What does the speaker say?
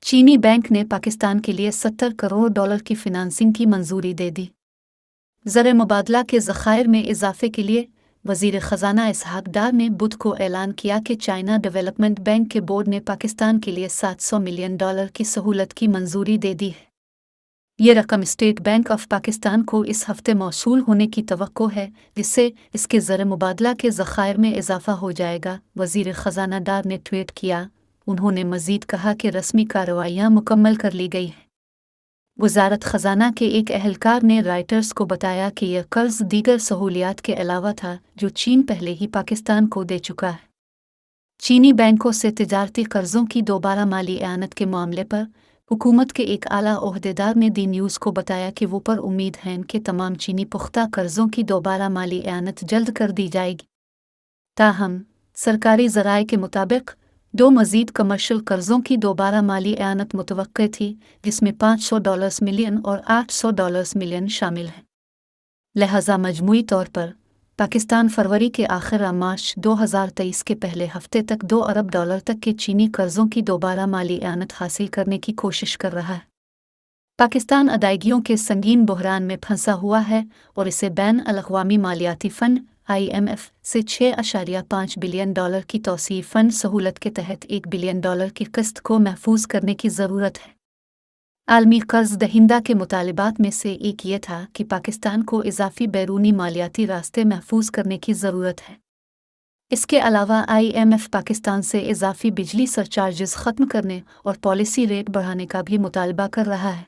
चीनी बैंक ने पाकिस्तान के लिए $70 करोड़ की फिनांसिंग की मंजूरी दे दी। ज़र मुबादला के ज़खायर में इजाफे के लिए वज़ीर ख़जाना इसहाक डार ने बुध को ऐलान किया कि चाइना डेवलपमेंट बैंक के बोर्ड ने पाकिस्तान के लिए $700 मिलियन की सहूलत की मंजूरी दे दी है। ये रकम स्टेट बैंक ऑफ पाकिस्तान को इस हफ्ते मौसूल होने की तवक्को है, जिससे इसके ज़र मुबादला के ज़खायर में इजाफा हो जाएगा, वज़ीर ख़जाना डार ने ट्वीट किया। उन्होंने मज़ीद कहा कि रस्मी कार्रवाइयाँ मुकम्मल कर ली गई हैं। वज़ारत ख़जाना के एक अहलकार ने रॉयटर्स को बताया कि यह कर्ज दीगर सहूलियात के अलावा था जो चीन पहले ही पाकिस्तान को दे चुका है। चीनी बैंकों से तिजारती कर्जों की दोबारा माली एआनत के मामले पर हुकूमत के एक आला ओहदेदार ने दी न्यूज़ को बताया कि वो पर उम्मीद हैं कि तमाम चीनी पुख्ता कर्जों की दोबारा माली एआनत जल्द कर दी जाएगी। ताहम सरकारी ज़राए के मुताबिक 2 मज़ीद कमर्शियल कर्जों की दोबारा माली एआनत मुतवक्के थी, जिसमें $500 मिलियन और $800 मिलियन शामिल हैं। लिहाजा मजमूई तौर पर पाकिस्तान फरवरी के आखिर मार्च 2023 के पहले हफ्ते तक $2 अरब तक के चीनी कर्जों की दोबारा माली एआनत हासिल करने की कोशिश कर रहा है। पाकिस्तान अदायगियों के संगीन बहरान में फंसा हुआ है और इसे बैन अल-अक़वामी मालियाती फ़ंड IMF से $6.5 बिलियन की तौसीफ़ फ़ंड सहूलत के तहत $1 बिलियन की किस्त को महफूज करने की ज़रूरत है। आलमी कर्ज दहिंदा के मुतालिबात में से एक ये था कि पाकिस्तान को इजाफी बैरूनी मालियाती रास्ते महफूज करने की ज़रूरत है। इसके अलावा IMF पाकिस्तान से इजाफी बिजली सरचार्जेस ख़त्म करने और पॉलिसी रेट बढ़ाने का भी मुतालबा कर रहा है।